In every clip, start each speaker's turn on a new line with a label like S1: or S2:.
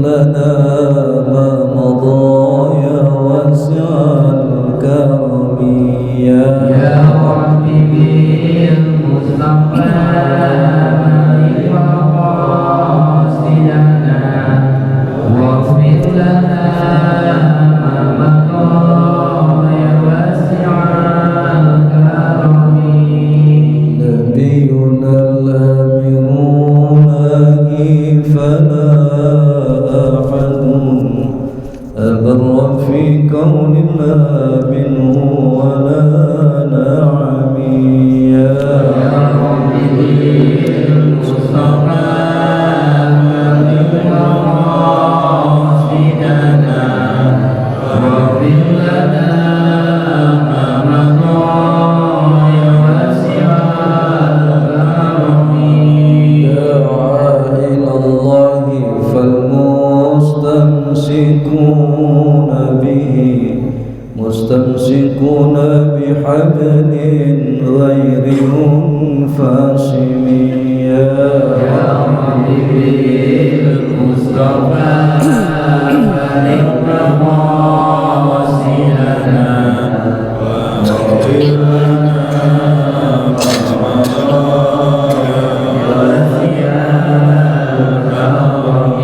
S1: لنا ما مضى يا واسع الكرم يا
S2: ربي بالمصطفى مقاصدنا واغفر لنا ما مضى يا واسع الكرم.
S1: نبينا الأمر فلا أحد أبر في كون الله منه ولا نعم يا
S2: ربي بالمصطفى مقاصدنا واغفر لنا ما مضى يا واسع الكرم.
S1: دعا إلى الله فالمستمسكون به مستمسكون بحبل غير منفصم يا
S2: ربي بالمصطفى بلغ مقاصدنا واغفر لنا ما مضى يا واسع الكرم.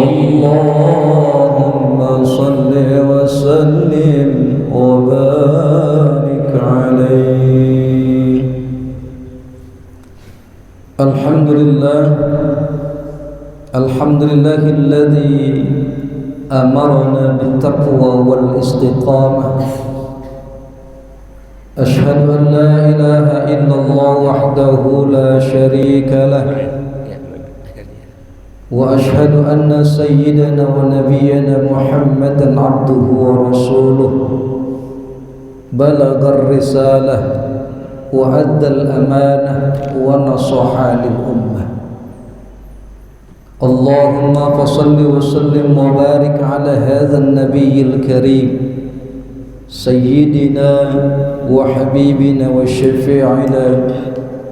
S1: اللهم صل وسلم وبارك عليه. الحمد لله الذي أمرنا بالتقوى والاستقامة. أشهد أن لا إله إلا الله وحده لا شريك له، وأشهد أن سيدنا ونبينا محمدا عبده ورسوله بلغ الرسالة وأدى الأمانة ونصح للأمة. اللهم فصل وسلم وبارك على هذا النبي الكريم سيدنا وحبيبنا وشفيعنا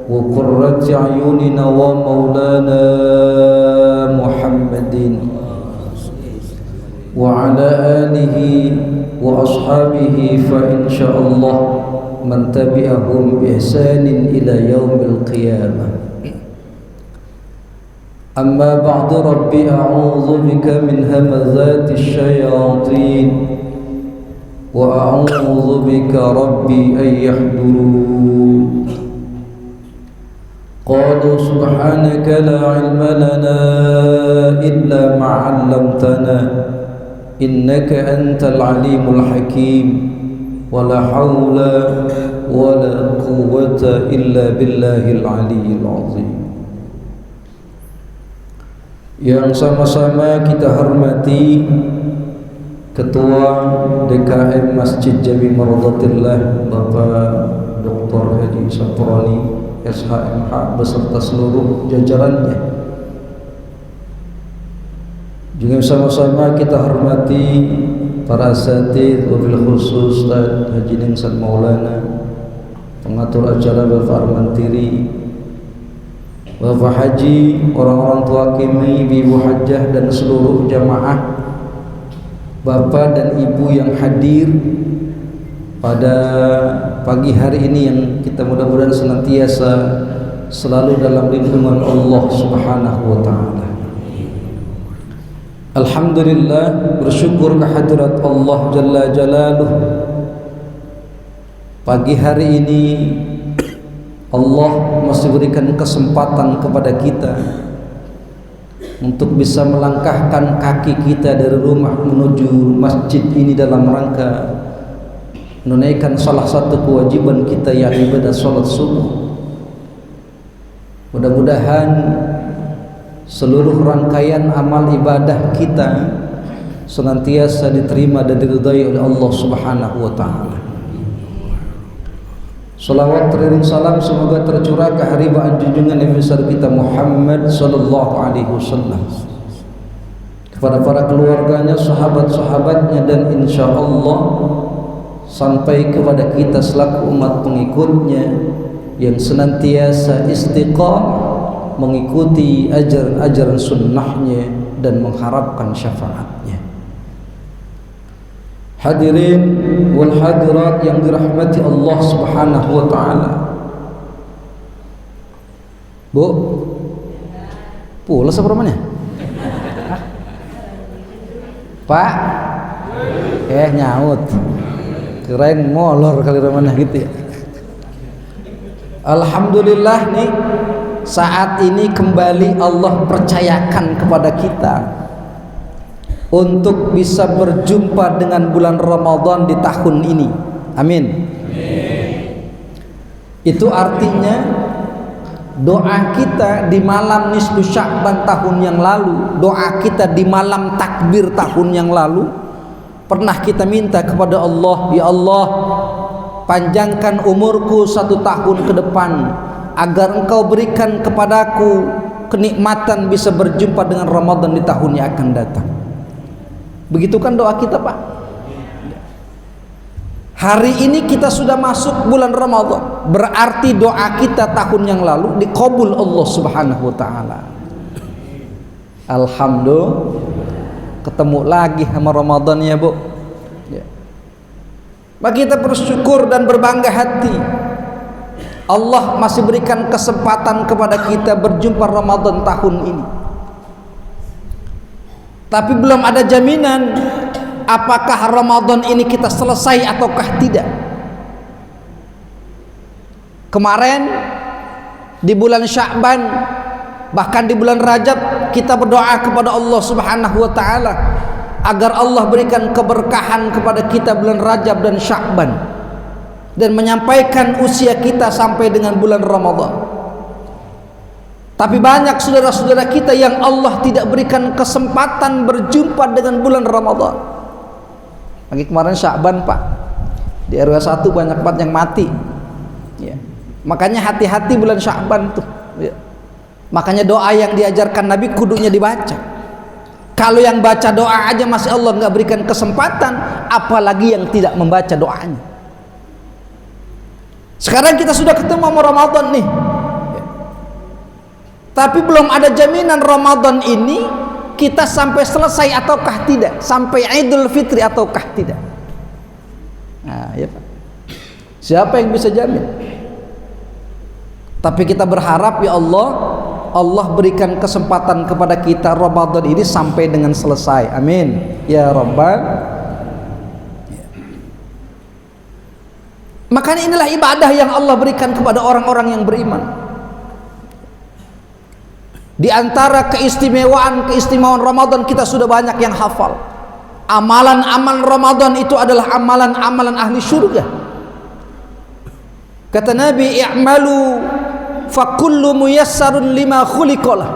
S1: وقرة عيوننا ومولانا محمد وعلى آله وأصحابه فإن شاء الله من تبعهم بإحسان إلى يوم القيامة. أما بعد ربي أعوذ بك من همزات الشياطين وأعوذ بك ربي أن يحضرون. قالوا سبحانك لا علم لنا إلا ما علمتنا إنك أنت العليم الحكيم ولا حول ولا قوة إلا بالله العلي العظيم. Yang sama-sama kita hormati Ketua DKM Masjid Jami Maradatillah Bapak Dr. Haji Saproni SHMH beserta seluruh jajarannya. Juga sama-sama kita hormati para asatidz, wabil khusus Ustaz Haji Ningsan Maulana, pengatur acara Bapak Armantiri, Bapak Haji, orang-orang tua kami, ibu hajah dan seluruh jamaah, Bapak dan Ibu yang hadir pada pagi hari ini yang kita mudah-mudahan senantiasa selalu dalam lindungan Allah Subhanahu wa taala. Alhamdulillah, bersyukur kehadirat Allah Jalla Jalaluh. Pagi hari ini Allah masih berikan kesempatan kepada kita untuk bisa melangkahkan kaki kita dari rumah menuju masjid ini dalam rangka menunaikan salah satu kewajiban kita, yakni ibadah salat subuh. Mudah-mudahan seluruh rangkaian amal ibadah kita senantiasa diterima dan diridai oleh Allah Subhanahu wa taala. Salawat teriring salam semoga tercurah ke haribaan junjungan Nabi besar kita Muhammad sallallahu alaihi wasallam, kepada para keluarganya, sahabat-sahabatnya, dan insya Allah sampai kepada kita selaku umat pengikutnya yang senantiasa istiqamah mengikuti ajaran-ajaran sunnahnya dan mengharapkan syafaatnya. Hadirin wal hadirat yang dirahmati Allah Subhanahu wa taala. Bu, pulas apa namanya? Pak, nyaut. Kirain molor kali ramana gitu ya. Alhamdulillah nih, saat ini kembali Allah percayakan kepada kita untuk bisa berjumpa dengan bulan Ramadan di tahun ini. Amin. Itu artinya doa kita di malam nisfu Sya'ban tahun yang lalu, doa kita di malam takbir tahun yang lalu, pernah kita minta kepada Allah, ya Allah, panjangkan umurku 1 tahun ke depan agar Engkau berikan kepadaku kenikmatan bisa berjumpa dengan Ramadan di tahun yang akan datang. Begitu kan doa kita, Pak? Hari ini kita sudah masuk bulan Ramadan, berarti doa kita tahun yang lalu dikabul Allah Subhanahu wa taala. Alhamdulillah, ketemu lagi sama Ramadan ya, Bu. Ya. Maka kita bersyukur dan berbangga hati. Allah masih berikan kesempatan kepada kita berjumpa Ramadan tahun ini. Tapi belum ada jaminan apakah Ramadan ini kita selesai ataukah tidak. Kemarin di bulan Sya'ban, bahkan di bulan Rajab, kita berdoa kepada Allah Subhanahu wa taala agar Allah berikan keberkahan kepada kita bulan Rajab dan Sya'ban dan menyampaikan usia kita sampai dengan bulan Ramadan. Tapi banyak saudara-saudara kita yang Allah tidak berikan kesempatan berjumpa dengan bulan Ramadan. Lagi kemarin Sya'ban, Pak, di RW 1 banyak banget yang mati ya. Makanya hati-hati bulan Sya'ban tuh ya. Makanya doa yang diajarkan Nabi kudunya dibaca. Kalau yang baca doa aja masih Allah nggak berikan kesempatan, apalagi yang tidak membaca doanya. Sekarang kita sudah ketemu sama Ramadan nih ya. Tapi belum ada jaminan Ramadan ini kita sampai selesai ataukah tidak, sampai Idul Fitri ataukah tidak. Nah, ya Pak. Siapa yang bisa jamin? Tapi kita berharap ya Allah, Allah berikan kesempatan kepada kita Ramadan ini sampai dengan selesai. Amin. Ya Rabbal. Makanya inilah ibadah yang Allah berikan kepada orang-orang yang beriman. Di antara keistimewaan Ramadan kita sudah banyak yang hafal. Amalan-amalan Ramadan itu adalah amalan-amalan ahli surga. Kata Nabi, i'malu fa kullu muyassarun lima khuliqalah.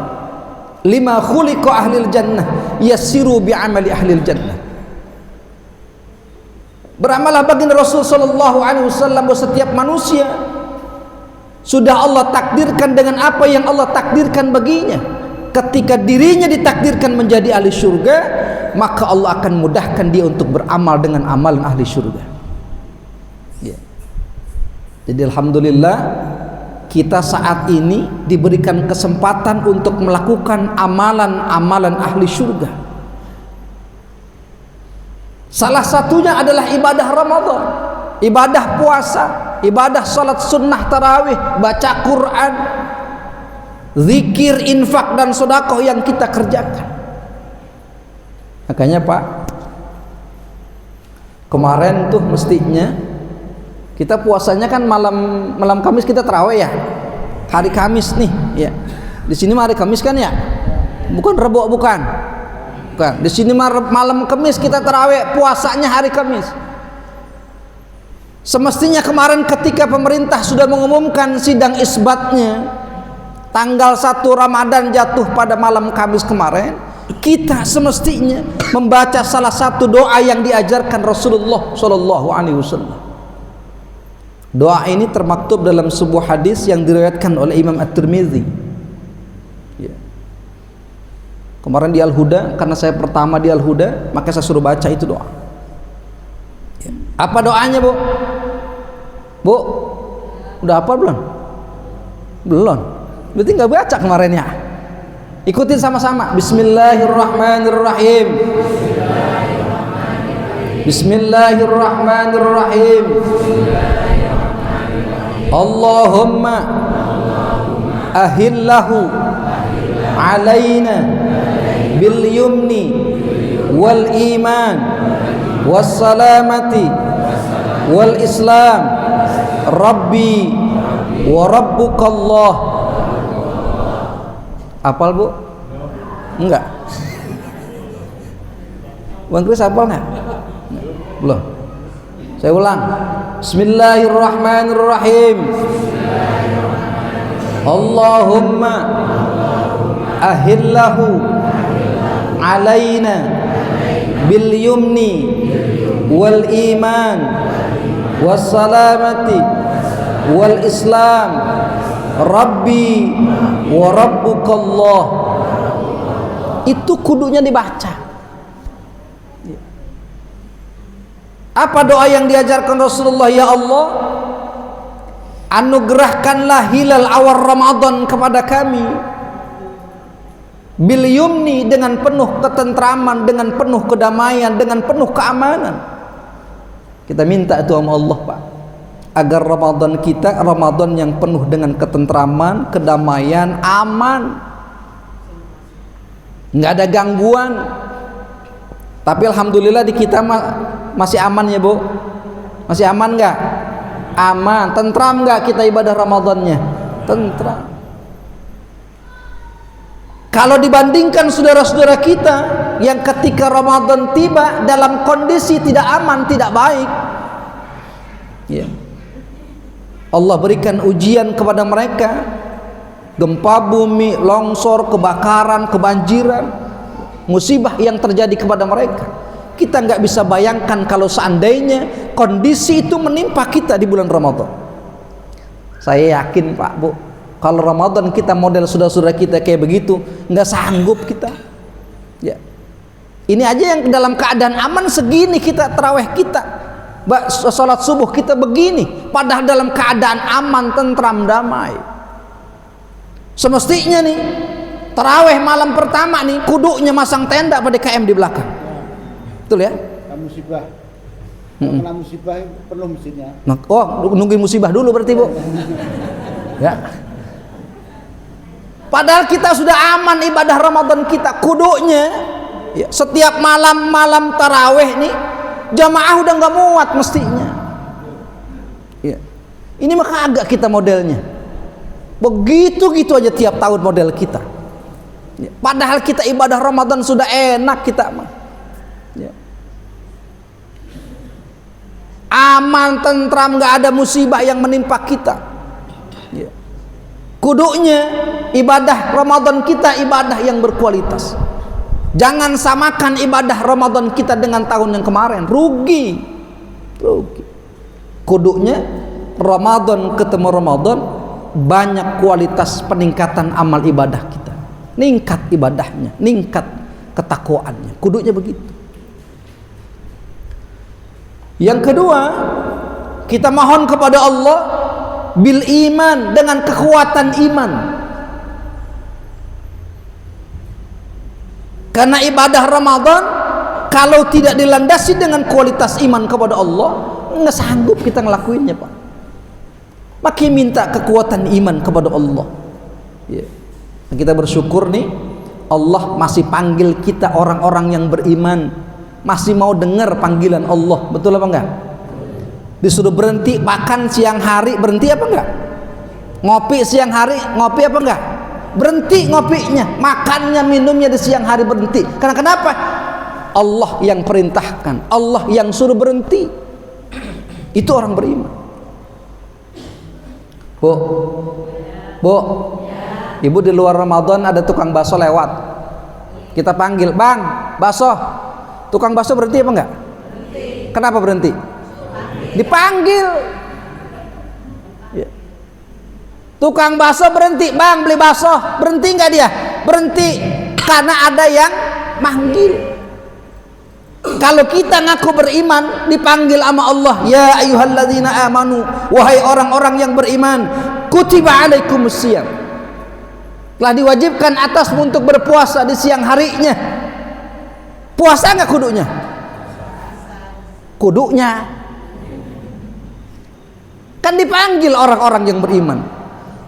S1: Lima khuliqa ahlil jannah yassiru bi'amali ahlil jannah. Beramalah baginda Rasul sallallahu alaihi wasallam bahwa setiap manusia sudah Allah takdirkan dengan apa yang Allah takdirkan baginya. Ketika dirinya ditakdirkan menjadi ahli surga, maka Allah akan mudahkan dia untuk beramal dengan amalan ahli surga ya. Jadi alhamdulillah kita saat ini diberikan kesempatan untuk melakukan amalan-amalan ahli surga. Salah satunya adalah ibadah Ramadan, ibadah puasa, ibadah salat sunnah tarawih, baca Quran, zikir, infak dan sedekah yang kita kerjakan. Makanya Pak, kemarin tuh mestinya kita puasanya kan malam Kamis kita tarawih ya. Hari Kamis nih ya. Di sini mah hari Kamis kan ya? Bukan Rebo, bukan. Di sini malam Kamis kita tarawih, puasanya hari Kamis. Semestinya kemarin ketika pemerintah sudah mengumumkan sidang isbatnya tanggal 1 Ramadan jatuh pada malam Kamis kemarin, kita semestinya membaca salah satu doa yang diajarkan Rasulullah Shallallahu Alaihi Wasallam. Doa ini termaktub dalam sebuah hadis yang diriwayatkan oleh Imam At-Tirmidzi ya. Kemarin di Al-Huda, karena saya pertama di Al-Huda, maka saya suruh baca itu doa ya. Apa doanya, Bu? Bu, udah apa belum? Belum. Berarti nggak baca kemarin ya. Ikutin sama-sama. Bismillahirrahmanirrahim. Bismillahirrahmanirrahim. Allahumma ahillahu alaina bil yumni wal iman was salamati wal islam rabbi wa rabbukallah. Hafal Bu? Enggak. Bang Kris hafal enggak? Belum. Saya ulang. Bismillahirrahmanirrahim. Allahumma ahillahu alaina bil yumni wal iman was salamati wal islam rabbi wa rabbukallah. Itu kudunya dibaca. Apa doa yang diajarkan Rasulullah? Ya Allah, anugerahkanlah hilal awal Ramadan kepada kami bil yumni, dengan penuh ketentraman, dengan penuh kedamaian, dengan penuh keamanan. Kita minta itu sama Allah, Pak, agar Ramadan kita Ramadan yang penuh dengan ketentraman, kedamaian, aman, nggak ada gangguan. Tapi alhamdulillah di kita masih aman ya Bu? Masih aman nggak? Aman. Tentram nggak kita ibadah Ramadannya? Tentram. Kalau dibandingkan saudara-saudara kita yang ketika Ramadan tiba dalam kondisi tidak aman, tidak baik, ya, Allah berikan ujian kepada mereka, gempa bumi, longsor, kebakaran, kebanjiran, musibah yang terjadi kepada mereka. Kita nggak bisa bayangkan kalau seandainya kondisi itu menimpa kita di bulan Ramadan. Saya yakin Pak Bu, kalau Ramadan kita model saudara-saudara kita kayak begitu, nggak sanggup kita. Ya, ini aja yang dalam keadaan aman segini kita tarawih kita, sholat subuh kita begini, padahal dalam keadaan aman, tentram, damai. Semestinya nih tarawih malam pertama nih kudunya masang tenda pada KM di belakang. Betul ya?
S3: Musibah. Kena musibah penuh mesinnya.
S1: Oh, nungguin musibah dulu berarti Bu. Ya. Padahal kita sudah aman ibadah Ramadan kita, kudunya ya, setiap malam tarawih nih jamaah udah nggak muat mestinya. Ya. Ini maka agak kita modelnya. Begitu-gitu aja tiap tahun model kita. Ya. Padahal kita ibadah Ramadan sudah enak kita mah. Ya. Aman, tentram, nggak ada musibah yang menimpa kita. Ya. Kudunya ibadah Ramadan kita ibadah yang berkualitas. Jangan samakan ibadah Ramadan kita dengan tahun yang kemarin, rugi. Kudunya Ramadan ketemu Ramadan banyak kualitas peningkatan amal ibadah kita, ningkat ibadahnya, ningkat ketakwaannya, kudunya begitu. Yang kedua, kita mohon kepada Allah bil iman, dengan kekuatan iman. Karena ibadah Ramadan kalau tidak dilandasi dengan kualitas iman kepada Allah, nggak sanggup kita ngelakuinnya Pak. Makin minta kekuatan iman kepada Allah. Ya. Kita bersyukur nih, Allah masih panggil kita orang-orang yang beriman, masih mau dengar panggilan Allah. Betul apa enggak? Disuruh berhenti makan siang hari, berhenti apa enggak? Ngopi siang hari, ngopi apa enggak? Berhenti ngopinya, makannya, minumnya di siang hari berhenti. Karena kenapa? Allah yang perintahkan, Allah yang suruh berhenti. Itu orang beriman. Bu, Ibu di luar Ramadan ada tukang bakso lewat, kita panggil, Bang, bakso. Tukang bakso berhenti apa enggak? Berhenti. Kenapa berhenti? Dipanggil. Ya. Tukang bakso berhenti, Bang, beli bakso. Berhenti enggak dia? Berhenti karena ada yang manggil. Kalau kita ngaku beriman, dipanggil sama Allah, ya ayyuhalladzina amanu, wahai orang-orang yang beriman, kutiba alaikumus syiyam, Telah diwajibkan atasmu untuk berpuasa di siang harinya. Puasa nggak kudunya? Kudunya. Kan dipanggil orang-orang yang beriman.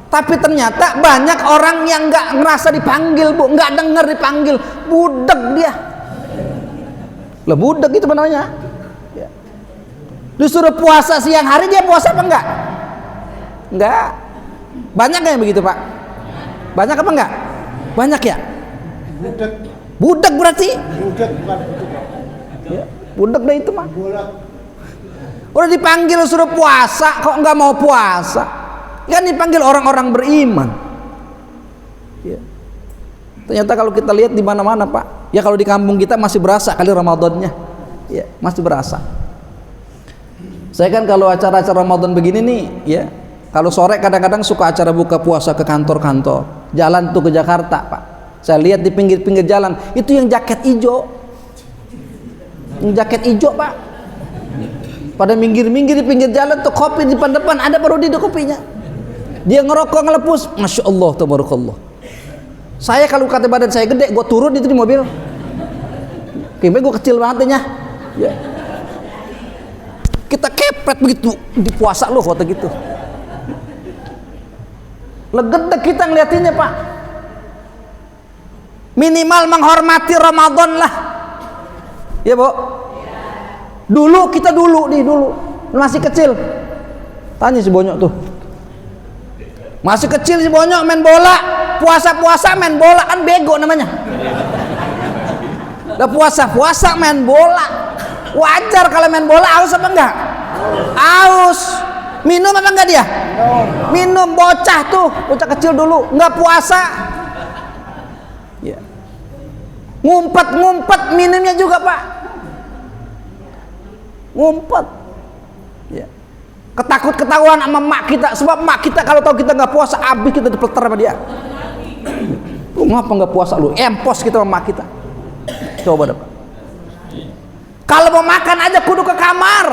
S1: Tapi ternyata banyak orang yang nggak ngerasa dipanggil, Bu, nggak dengar dipanggil, budek dia. Lah budek itu namanya. Ya. Disuruh puasa siang hari, dia puasa apa enggak? Enggak. Banyak nggak yang begitu, Pak? Banyak apa enggak? Banyak ya?
S3: Budak.
S1: Budak berarti?
S3: Budak bukan budak.
S1: Ya, budak dah itu mah.
S3: Bolak.
S1: Udah dipanggil suruh puasa, kok nggak mau puasa? Kan dipanggil orang-orang beriman. Ya. Ternyata kalau kita lihat di mana-mana, Pak, ya kalau di kampung kita masih berasa kali Ramadannya, ya masih berasa. Saya kan kalau acara-acara Ramadan begini nih, ya kalau sore kadang-kadang suka acara buka puasa ke kantor-kantor, jalan tuh ke Jakarta, Pak. Saya lihat di pinggir-pinggir jalan itu yang jaket hijau, Pak. Pada minggir-minggir di pinggir jalan tuh, kopi di depan ada baru di kopinya. Dia ngerokok ngelepus, masya Allah, tabarakallah. Saya kalau kata badan saya gede, gue turun itu di mobil. Kayaknya gue kecil banget ya. Ya. Kita kepret begitu di puasa loh, foto gitu. Legedek kita ngeliatinnya, Pak. Minimal menghormati Ramadan lah. Ya, Bu. Dulu kita dulu masih kecil. Tanya si Bonyok tuh. Masih kecil si Bonyok main bola, puasa-puasa main bola, kan bego namanya. Udah puasa-puasa main bola. Wajar kalau main bola, haus apa enggak? Haus. Minum apa enggak dia? Minum. Bocah tuh, bocah kecil dulu enggak puasa. Ya. Ngumpet minumnya juga, Pak. Ngumpet. Ya. Ketakut-ketahuan sama mak kita, sebab mak kita kalau tahu kita nggak puasa, habis kita dipeleter sama dia. Lu ngapa nggak puasa lu? Empos kita sama mak kita. Coba deh, Pak. Kalau mau makan aja kudu ke kamar.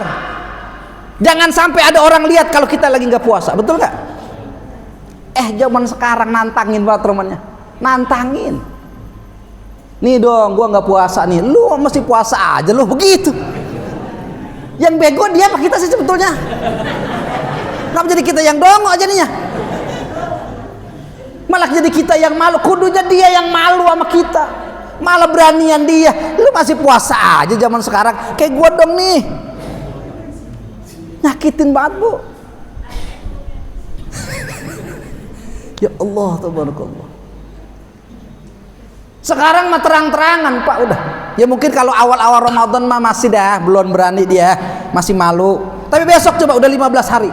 S1: Jangan sampai ada orang lihat kalau kita lagi nggak puasa, betul nggak? Zaman sekarang nantangin banget temannya, nantangin. Nih dong, gua nggak puasa nih, lu mesti puasa aja lu, begitu. Yang bego dia apa kita sih sebetulnya? Kenapa jadi kita yang dongo jadinya? Malah jadi kita yang malu, kudunya dia yang malu sama kita. Malah beranian dia, lu masih puasa aja zaman sekarang, kayak gua dong nih. Nyakitin banget, Bu. Ya Allah, tabarakallah. Sekarang mah terang-terangan, Pak, udah. Ya mungkin kalau awal-awal Ramadan mah masih dah belum berani dia, masih malu. Tapi besok coba udah 15 hari.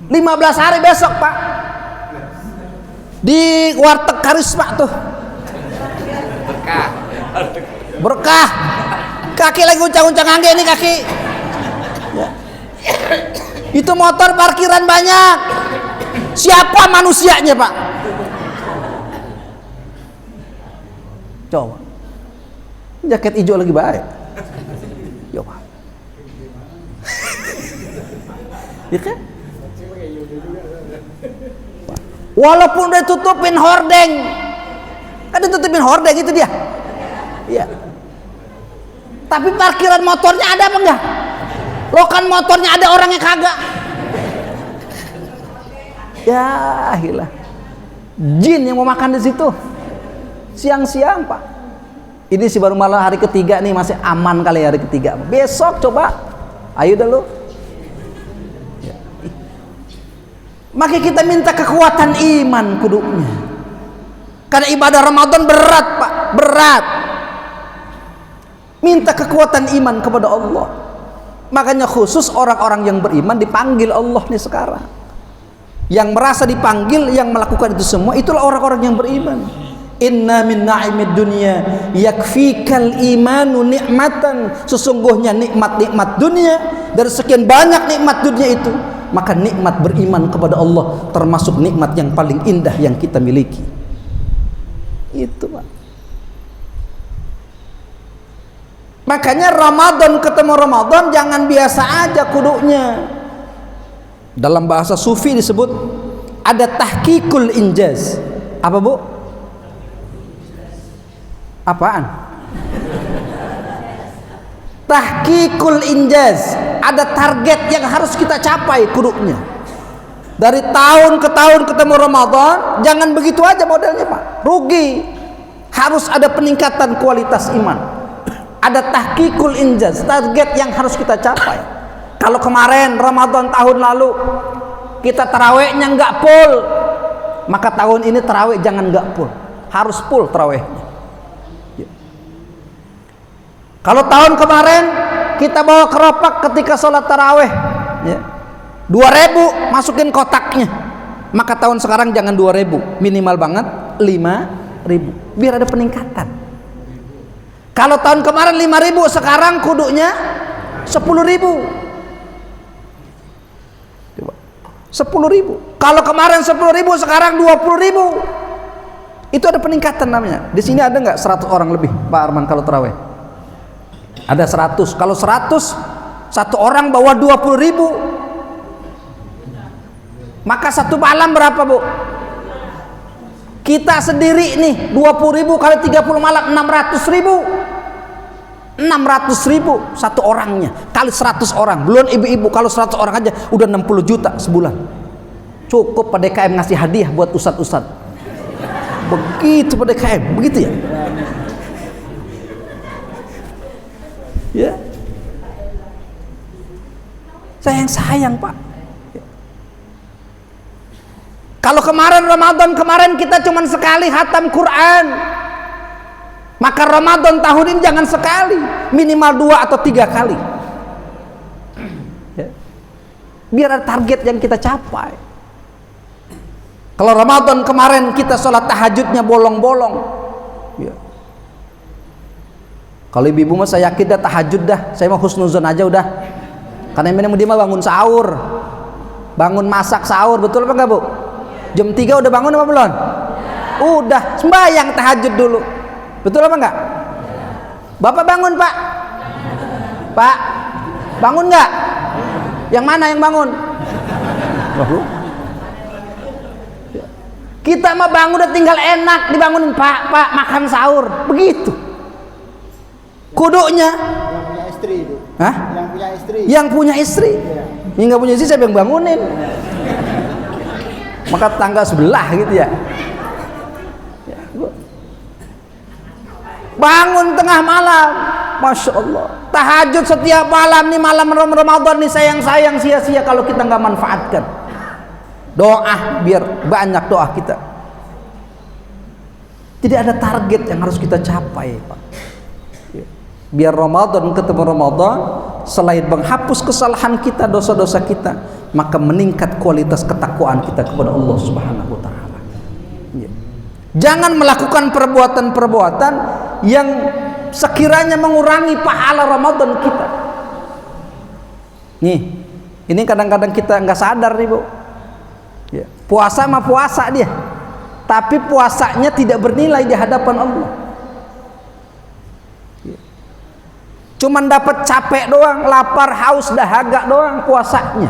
S1: 15 hari besok, Pak. Di warteg Karisma tuh. Berkah. Kaki lagi uncang-uncang angge ini kaki. Ya. Itu motor parkiran banyak. Siapa manusianya, Pak? Coba. Jaket hijau lagi baik. Coba. Ya kan? Walaupun udah tutupin hordeng, kan ditutupin hordeng itu dia. Iya. Tapi parkiran motornya ada apa enggak? Lokan motornya ada orangnya kagak. Ya, hilah. Jin yang mau makan di situ. Siang-siang, Pak. Ini sih baru malah hari ketiga nih, masih aman kali hari ketiga. Besok coba, ayo dah lu. Ya. Maka kita minta kekuatan iman kudunya. Karena ibadah Ramadan berat, Pak, berat. Minta kekuatan iman kepada Allah. Makanya khusus orang-orang yang beriman dipanggil Allah nih sekarang. Yang merasa dipanggil, yang melakukan itu semua, itulah orang-orang yang beriman. Inna min na'imid dunya yakfikal imanu ni'matan. Sesungguhnya nikmat-nikmat dunia, dari sekian banyak nikmat dunia itu, maka nikmat beriman kepada Allah termasuk nikmat yang paling indah yang kita miliki. Itu, Pak. Makanya Ramadan ketemu Ramadan jangan biasa aja kudunya. Dalam bahasa sufi disebut ada tahqiqul injaz. Apa Bu? Apaan? Tahqiqul injaz, ada target yang harus kita capai kudunya. Dari tahun ke tahun ketemu Ramadan, jangan begitu aja modelnya Pak, rugi. Harus ada peningkatan kualitas iman. Ada tahqiqul injaz, target yang harus kita capai. Kalau kemarin Ramadan tahun lalu kita tarawihnya nggak full, maka tahun ini tarawih jangan nggak full, harus full tarawihnya. Kalau tahun kemarin kita bawa keropak ketika sholat tarawih, ya, 2.000 masukin kotaknya, maka tahun sekarang jangan 2.000, minimal banget 5.000, biar ada peningkatan. Kalau tahun kemarin 5.000, sekarang kudunya 10.000. 10.000. Kalau kemarin 10.000, sekarang 20.000. Itu ada peningkatan namanya. Di sini ada nggak 100 orang lebih, Pak Arman, kalau tarawih? Ada 100. Kalau 100, satu orang bawa 20.000, maka satu malam berapa Bu? Kita sendiri nih 20.000 kali 30 malam 600.000. 600.000 satu orangnya kali 100 orang, belum ibu-ibu. Kalau 100 orang aja udah 60 juta sebulan. Cukup Pak DKM ngasih hadiah buat ustad-ustad. Begitu Pak DKM, begitu ya. Ya, sayang Pak. Kalau kemarin Ramadan kemarin kita cuma sekali khatam Quran, maka Ramadan tahun ini jangan sekali, minimal 2 atau 3 kali. Ya. Biar ada target yang kita capai. Kalau Ramadan kemarin kita sholat tahajudnya bolong-bolong, ya. Kalau ibu-ibu mah saya yakin dah tahajud dah, saya mau husnuzon aja udah. Karena ini dia mah bangun sahur, bangun masak sahur, betul apa enggak Bu? Jam 3 udah bangun apa belum? Udah, sembahyang tahajud dulu. Betul apa enggak? Bapak bangun Pak? Pak, bangun enggak? Yang mana yang bangun? Kita mah bangun udah tinggal enak dibangunin, Pak makan sahur, begitu. Kudunya
S3: Yang punya istri itu.
S1: Hah?
S3: Yang punya istri.
S1: Yang punya istri.
S3: Iya.
S1: Yang nggak punya istri siapa yang bangunin? Maka tangga sebelah gitu ya. Bangun tengah malam, Masya Allah. Tahajud setiap malam nih, malam Ramadan nih sayang-sayang sia-sia kalau kita nggak manfaatkan. Doa biar banyak doa kita. Tidak ada target yang harus kita capai, Pak. Biar Ramadan ketemu Ramadan, selain menghapus kesalahan kita, dosa-dosa kita, maka meningkat kualitas ketakwaan kita kepada Allah Subhanahu wa taala. Jangan melakukan perbuatan-perbuatan yang sekiranya mengurangi pahala Ramadan kita. Nih, ini kadang-kadang kita nggak sadar nih Bu. Ya. Puasa mah puasa dia, tapi puasanya tidak bernilai di hadapan Allah. Ya. Cuman dapat capek doang, lapar, haus, dahaga doang puasanya.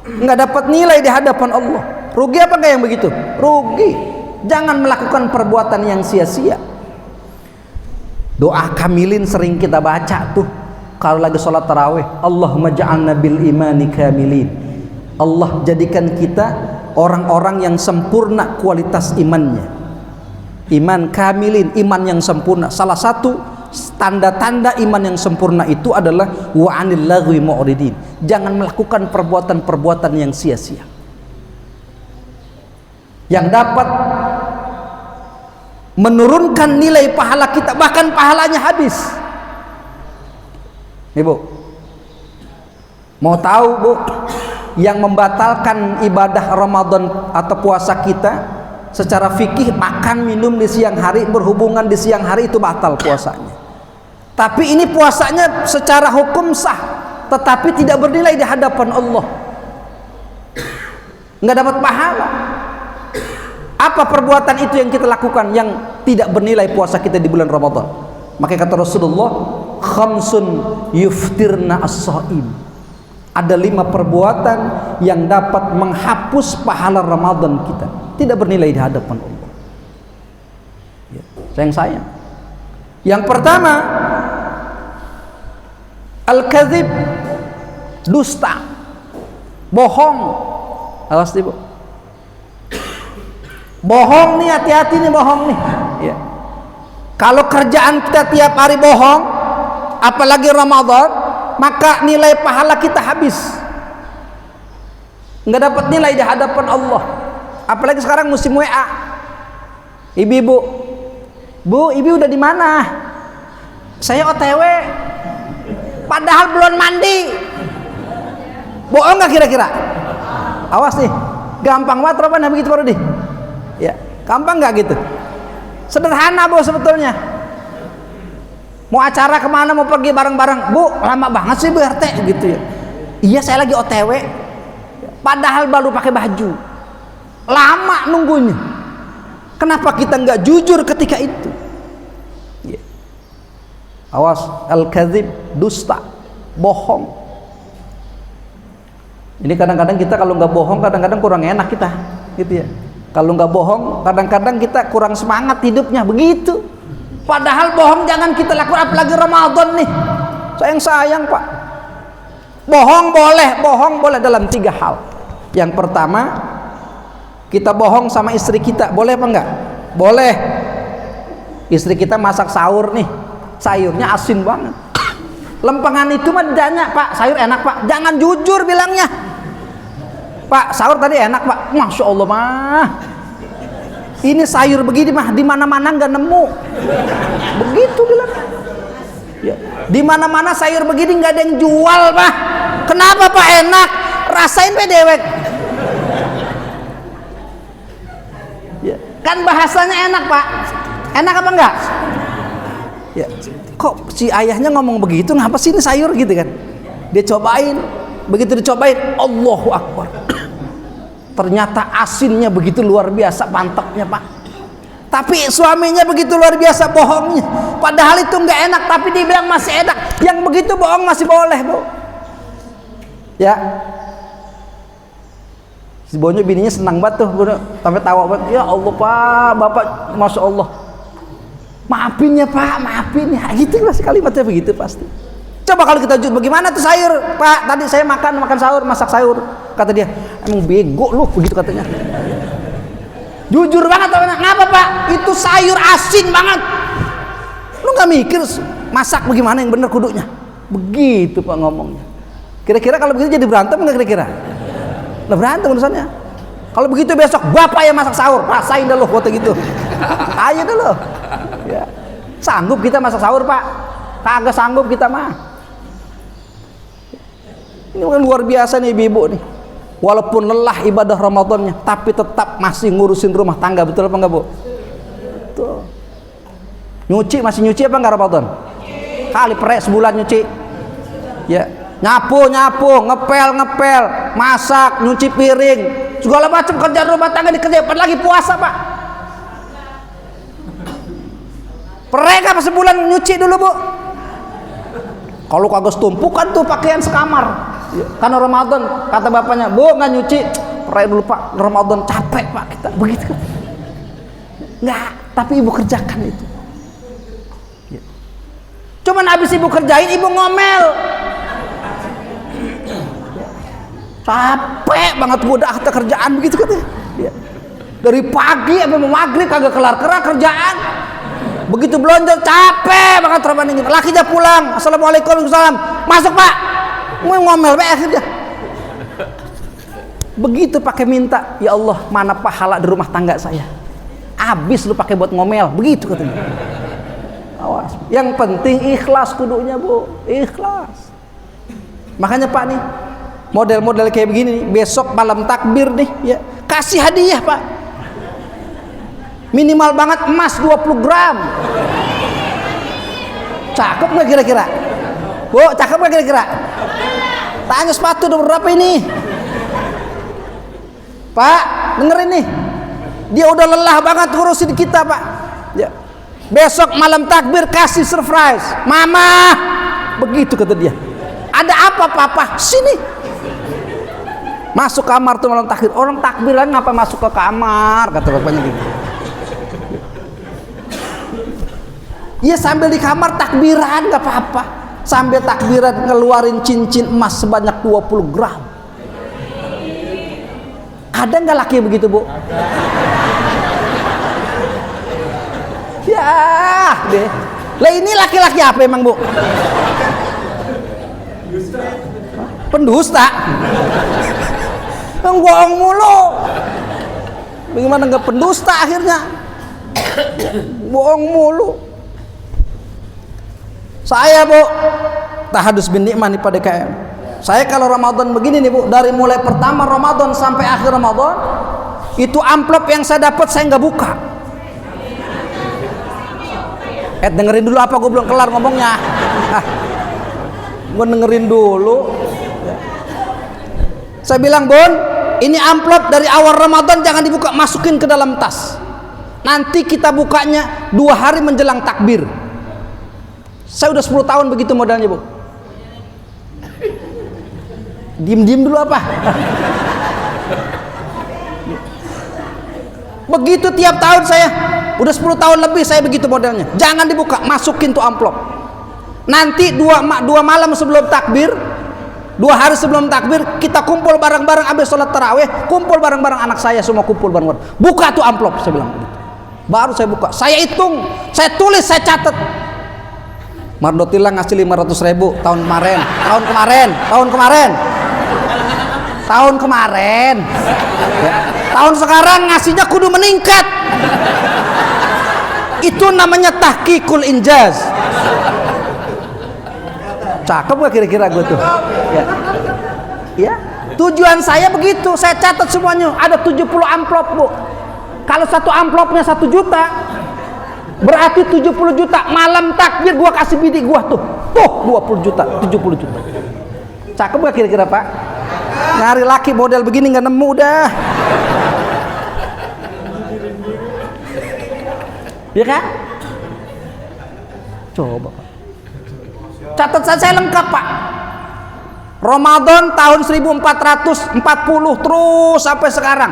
S1: Nggak dapat nilai di hadapan Allah. Rugi apa enggak yang begitu? Rugi. Jangan melakukan perbuatan yang sia-sia. Doa kamilin sering kita baca tuh kalau lagi sholat tarawih. Allahumma ja'alna bil imani kamilin. Allah jadikan kita orang-orang yang sempurna kualitas imannya. Iman kamilin, iman yang sempurna. Salah satu tanda-tanda iman yang sempurna itu adalah wa 'anil lagwi mu'ridin. Jangan melakukan perbuatan-perbuatan yang sia-sia, yang dapat menurunkan nilai pahala kita, bahkan pahalanya habis. Nih Bu, mau tahu Bu, yang membatalkan ibadah Ramadan atau puasa kita secara fikih, makan minum di siang hari, berhubungan di siang hari, itu batal puasanya. Tapi ini puasanya secara hukum sah, tetapi tidak bernilai di hadapan Allah, nggak dapat pahala. Apa perbuatan itu yang kita lakukan yang tidak bernilai puasa kita di bulan Ramadan? Maka kata Rasulullah, khamsun yuftirna as-shaim.
S4: Ada 5 perbuatan yang dapat menghapus pahala Ramadan kita, tidak bernilai di hadapan Allah. Ya, sayang. Yang pertama, al-kadzib, dusta, bohong. Awas nih, Bu. Bohong nih, hati-hati nih bohong nih. Ya. Kalau kerjaan kita tiap hari bohong, apalagi Ramadan, maka nilai pahala kita habis. Nggak dapat nilai di hadapan Allah. Apalagi sekarang musim WA. Ibu-ibu, Bu, ibu udah di mana? Saya OTW. Padahal belum mandi. Bohong nggak kira-kira? Awas nih, gampang banget Roban begitu baru deh. Ya, gampang nggak gitu? Sederhana Bu sebetulnya. Mau acara kemana, mau pergi bareng-bareng, Bu, lama banget sih Bu RT gitu ya. Iya, saya lagi OTW. Padahal baru pakai baju. Lama nunggunya. Kenapa kita nggak jujur ketika itu? Ya. Awas, al-kadzib, dusta, bohong. Ini kadang-kadang kita kalau nggak bohong, kadang-kadang kurang enak kita, gitu ya. Kalau nggak bohong, kadang-kadang kita kurang semangat hidupnya, begitu. Padahal bohong jangan kita lakukan, apalagi Ramadan nih. Sayang Pak. Bohong boleh dalam 3 hal. Yang pertama, kita bohong sama istri kita, boleh apa enggak? Boleh. Istri kita masak sahur nih, sayurnya asin banget. Lempengan itu mah ditanya, Pak, sayur enak Pak. Jangan jujur bilangnya. Pak, sahur tadi enak Pak. Masya Allah mah. Ini sayur begini mah di mana-mana nggak nemu. Begitu bilang. Ya. Di mana-mana sayur begini nggak ada yang jual Pak. Kenapa Pak? Enak. Rasain Pak dewek. Ya. Kan bahasanya enak Pak. Enak apa enggak? Ya. Kok si ayahnya ngomong begitu? Ngapa sih ini sayur gitu kan? Dia cobain. Begitu dicobain, Allahu Akbar. Ternyata asinnya begitu luar biasa, mantapnya Pak. Tapi suaminya begitu luar biasa bohongnya. Padahal itu nggak enak, tapi dibilang masih enak. Yang begitu bohong masih boleh, Bu. Ya. Si Bonyo bininya senang banget tuh, sampai tawa banget. Ya Allah Pak, Bapak, Masya Allah. Maafin ya Pak, maafin ya. Gitu lah kalimatnya begitu pasti. Coba kalau kita jujur, bagaimana tuh sayur Pak? Tadi saya makan sahur, masak sayur. Kata dia, emang bego lu, begitu katanya. Jujur banget, ngapa Pak? Itu sayur asin banget. Lu nggak mikir masak bagaimana yang bener kudunya? Begitu Pak ngomongnya. Kira-kira kalau begitu jadi berantem nggak kira-kira? Lah berantem urusannya. Kalau begitu besok Bapak yang masak sahur, rasain dah lo kata gitu. Ayo dah lo. Ya. Sanggup kita masak sahur Pak? Kagak sanggup kita mah. Ini kan luar biasa nih ibu-ibu nih. Walaupun lelah ibadah Ramadannya, tapi tetap masih ngurusin rumah tangga, betul apa enggak Bu? Betul. Nyuci masih nyuci apa enggak Ramadan? Kali perek sebulan nyuci. Ya, nyapu, ngepel, masak, nyuci piring, segala macam kerjaan rumah tangga dikerjain. Lagi puasa Pak. Perek apa sebulan nyuci dulu Bu? Kalau kagak setumpukan tuh pakaian sekamar. Ya, karena Ramadan kata bapaknya, Bu nggak nyuci, perek dulu Pak, Ramadan capek Pak kita, begitu. Nggak, tapi ibu kerjakan itu. Ya. Cuman habis ibu kerjain, ibu ngomel. Ya. Capek banget gue udah ada kerjaan begitu katanya. Ya. Dari pagi sampai maghrib kagak kelar kerjaan. Begitu belanja capek banget Ramadan ini. Lakinya pulang, assalamualaikum, waalaikumsalam, masuk Pak. Mau ngomel akhirnya. Begitu pakai minta, ya Allah mana pahala di rumah tangga saya. Abis lu pakai buat ngomel, begitu katanya. Awas. Yang penting ikhlas kudunya Bu, ikhlas. Makanya Pak nih, model-model kayak begini nih, besok malam takbir nih, ya kasih hadiah Pak. Minimal banget emas 20 gram. Cakep nggak kira-kira? Bu, cakep nggak kira-kira? Tanya sepatu udah berapa ini? Pak, dengerin nih. Dia udah lelah banget ngurusin kita Pak. Ya. Besok malam takbir kasih surprise. Mama, begitu kata dia. Ada apa papa? Sini. Masuk kamar tuh malam takbir. Orang takbiran ngapa masuk ke kamar? Kata bapaknya gitu. Iya sambil di kamar takbiran nggak apa-apa. Sambil takbiran ngeluarin cincin emas sebanyak 20 gram. Ada nggak laki begitu, Bu? Ya deh. Lah ini laki-laki apa emang, Bu? Pendusta. Yang bohong mulu. Bagaimana nggak pendusta akhirnya? Bohong mulu. Saya, Bu, Tahadus bin Nikmah nih pada KM. Saya kalau Ramadan begini nih, Bu, dari mulai pertama Ramadan sampai akhir Ramadan, itu amplop yang saya dapat saya nggak buka. Dengerin dulu apa, gue belum kelar ngomongnya. Gue dengerin dulu. Saya bilang, Bun, ini amplop dari awal Ramadan jangan dibuka, masukin ke dalam tas. Nanti kita bukanya 2 hari menjelang takbir. Saya udah 10 tahun begitu modalnya, Bu. Diem-diem dulu apa? Begitu tiap tahun saya. Udah 10 tahun lebih saya begitu modelnya. Jangan dibuka, masukin tuh amplop. Nanti dua malam sebelum takbir, 2 hari sebelum takbir, kita kumpul bareng-bareng habis sholat tarawih, kumpul bareng-bareng anak saya semua kumpul bareng-bareng. Buka tuh amplop, saya bilang begitu. Baru saya buka, saya hitung, saya tulis, saya catat. Mardotillah ngasih 500.000 tahun kemarin. Ya. Tahun sekarang ngasihnya kudu meningkat. Itu namanya tahqiqul injaz. Cakep gak kira-kira gue tuh? Ya. Tujuan saya begitu, saya catat semuanya. Ada 70 amplop, Bu. Kalau satu amplopnya 1 juta, berarti 70 juta. Malam takbir gua kasih bidik gua tuh. Tuh 20 juta, 70 juta. Cakep gak kira-kira, Pak? Nyari laki model begini nggak nemu dah. Ya kan? Coba, Pak. Catat saya lengkap, Pak. Ramadan tahun 1440 terus sampai sekarang.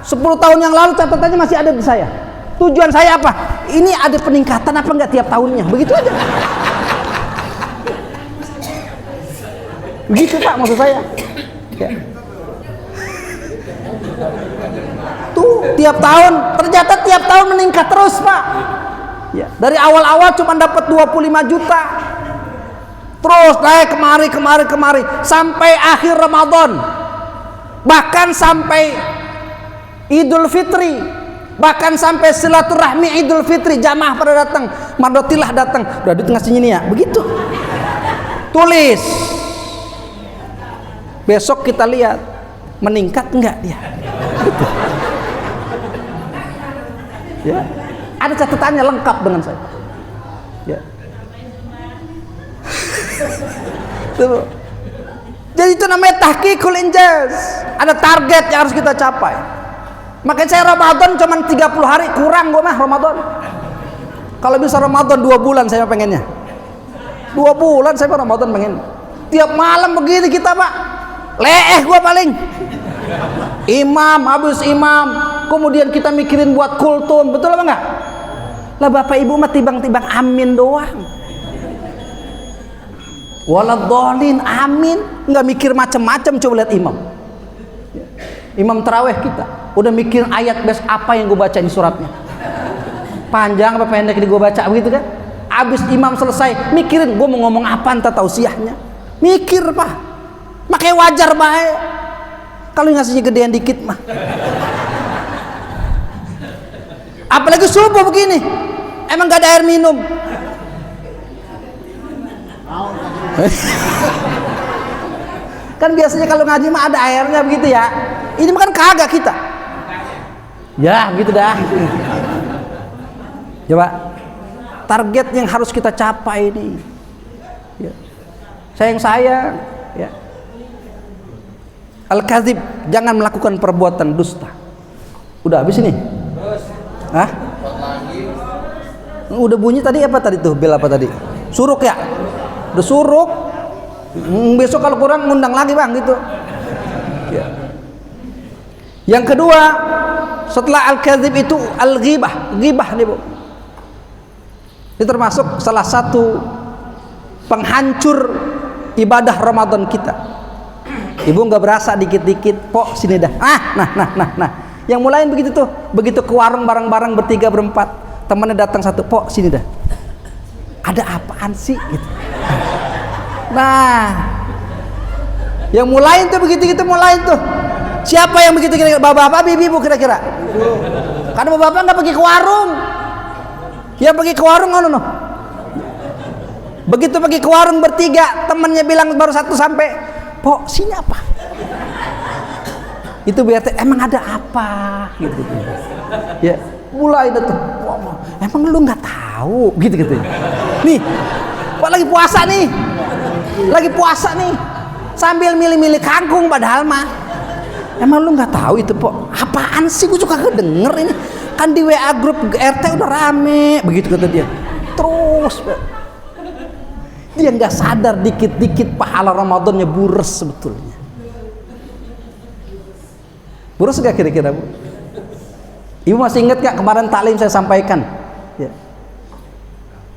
S4: 10 tahun yang lalu catatannya masih ada di saya. Tujuan saya apa? Ini ada peningkatan apa enggak tiap tahunnya? Begitu aja. Begitu, Pak, maksud saya. Ya. Tuh tiap tahun, ternyata tiap tahun meningkat terus, Pak. Ya, dari awal-awal cuma dapat 25 juta. Terus naik kemari sampai akhir Ramadan. Bahkan sampai Idul Fitri, bahkan sampai silaturahmi Idul Fitri, jamaah pada datang, Mardotillah datang, udah duit ngasih ini ya, begitu. Tulis. Besok kita lihat meningkat enggak dia. Gitu. Ya, ada catatannya lengkap dengan saya. Ya. Tuh. Jadi itu namanya tahqiqul injaz. Ada target yang harus kita capai. Makanya saya Ramadan cuma 30 hari, kurang gua mah Ramadan. Kalau bisa Ramadan 2 bulan saya pengennya. 2 bulan saya Ramadan pengen. Tiap malam begini kita, Pak. Leeh gua paling. Imam, habis imam, kemudian kita mikirin buat kultum, betul apa enggak? Lah Bapak Ibu mah tibang-tibang amin doang. Waladhdallin amin, enggak mikir macam-macam. Coba lihat imam. Imam tarawih kita udah mikir ayat bes apa yang gue baca di suratnya, panjang apa pendek di gue baca begitu kan. Abis imam selesai mikirin gue mau ngomong apa entah tausiahnya, mikir, Pak. Makanya wajar baik kalau ngasihnya gedean dikit mah. Apalagi subuh begini, emang gak ada air minum. Kan biasanya kalau ngaji mah ada airnya begitu ya. Ini mah kan kagak kita. Ya gitu dah. Coba target yang harus kita capai ini. Ya. Sayang, ya. Al-kadzib, jangan melakukan perbuatan dusta. Udah habis ini? Hah? Udah bunyi tadi apa tadi tuh? Bel apa tadi? Suruk ya? Udah suruk. Besok kalau kurang ngundang lagi bang gitu. Ya. Yang kedua, setelah al-kadzib itu al-ghibah. Ghibah nih Bu. Ini termasuk salah satu penghancur ibadah Ramadan kita. Ibu nggak berasa dikit-dikit, pok sini dah. Nah. Yang mulain begitu tuh, begitu ke warung bareng-bareng bertiga berempat, temannya datang satu, pok sini dah. Ada apaan sih? Gitu. Nah, yang mulain tuh begitu mulain tuh. Siapa yang begitu kira-kira? Bapak-bapak, ibu kira-kira? Karena bapak nggak pergi ke warung. Ya pergi ke warung no. Begitu pergi ke warung bertiga, temannya bilang baru satu sampai, pok sini apa? Itu berarti emang ada apa? Gitu. Ya mulai itu tuh. Emang lu nggak tahu? Gitu. Nih, kok lagi puasa nih? Lagi puasa nih, sambil milih-milih kangkung padahal mah. Emang lu nggak tahu itu pok? Apaan sih? Gue juga kedenger ini. Kan di WA grup RT udah rame, begitu kata dia. Terus dia nggak sadar dikit-dikit pahala Ramadannya bures sebetulnya. Bures gak kira-kira Bu? Ibu masih ingat gak kemarin taklim saya sampaikan? Ya.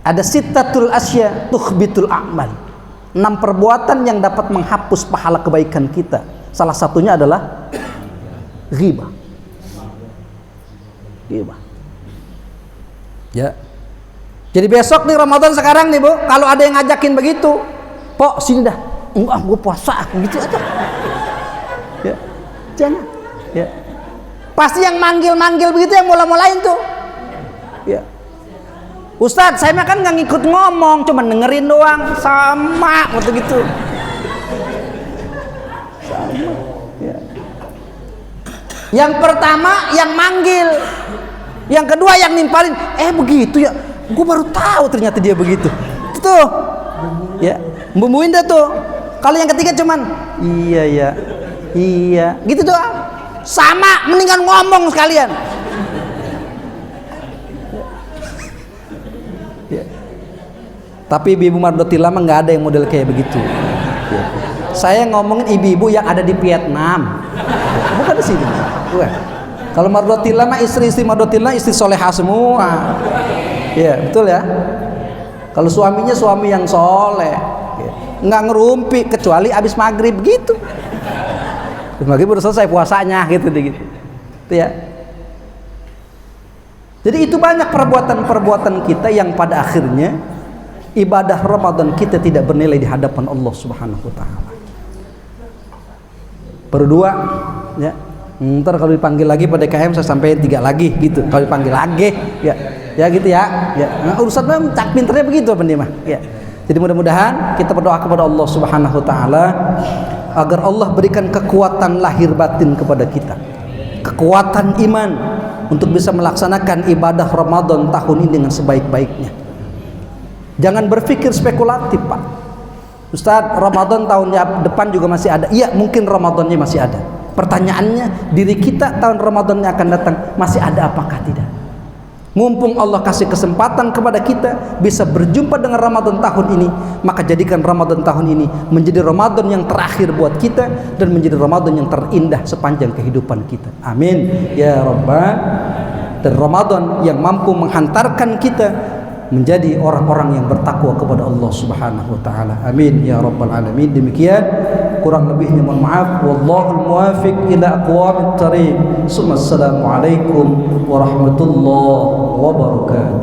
S4: Ada sittatul asya tukhbitul a'mal. 6 perbuatan yang dapat menghapus pahala kebaikan kita. Salah satunya adalah ghibah. Ya. Jadi besok nih Ramadan sekarang nih Bu, kalau ada yang ngajakin begitu, pok sini dah. Enggak, gue puasa aku gitu aja. Ya. Jangan. Ya. Pasti yang manggil-manggil begitu yang mula-mulain tuh. Ya. Ustadz, saya mah kan nggak ngikut ngomong, cuma dengerin doang, sama waktu gitu. Sama. Ya. Yang pertama yang manggil, yang kedua yang nimpalin. Begitu ya, gue baru tahu ternyata dia begitu. Tuh, ya, bumbuin dah tuh. Kalau yang ketiga cuman iya, gitu doang. Sama, mendingan ngomong sekalian. Ya. Tapi ibu-ibu Mardotil lama nggak ada yang model kayak begitu. Ya. Saya ngomongin ibu-ibu yang ada di Vietnam, bukan di sini. Bukan. Kalau Mardotil lama istri-istri Mardotil lama istri soleha semua. Ya betul ya. Kalau suaminya suami yang soleh, ya. Nggak ngerumpi kecuali abis maghrib gitu. Maghrib udah selesai puasanya gitu. Itu ya. Jadi itu banyak perbuatan-perbuatan kita yang pada akhirnya ibadah Ramadan kita tidak bernilai di hadapan Allah Subhanahu wa taala. Berdua ya. Ntar kalau dipanggil lagi pada KM saya sampaikan 3 lagi gitu. Kalau dipanggil lagi ya gitu ya. Urusan memang cak pinternya begitu apa nih mah. Ya. Jadi mudah-mudahan kita berdoa kepada Allah Subhanahu wa taala agar Allah berikan kekuatan lahir batin kepada kita, kekuatan iman untuk bisa melaksanakan ibadah Ramadan tahun ini dengan sebaik-baiknya. Jangan berpikir spekulatif Pak. Ustadz, Ramadan tahun depan juga masih ada. Iya, mungkin Ramadannya masih ada. Pertanyaannya, diri kita tahun Ramadan yang akan datang masih ada apakah tidak? Mumpung Allah kasih kesempatan kepada kita bisa berjumpa dengan Ramadan tahun ini, maka jadikan Ramadan tahun ini menjadi Ramadan yang terakhir buat kita dan menjadi Ramadan yang terindah sepanjang kehidupan kita. Amin ya Rabbal. Dan Ramadan yang mampu menghantarkan kita menjadi orang-orang yang bertakwa kepada Allah Subhanahu wa taala. Amin ya Rabbal alamin. Demikian, kurang lebihnya mohon maaf. Wallahul muwaffiq ila aqwamit thariq. Assalamualaikum warahmatullahi wabarakatuh.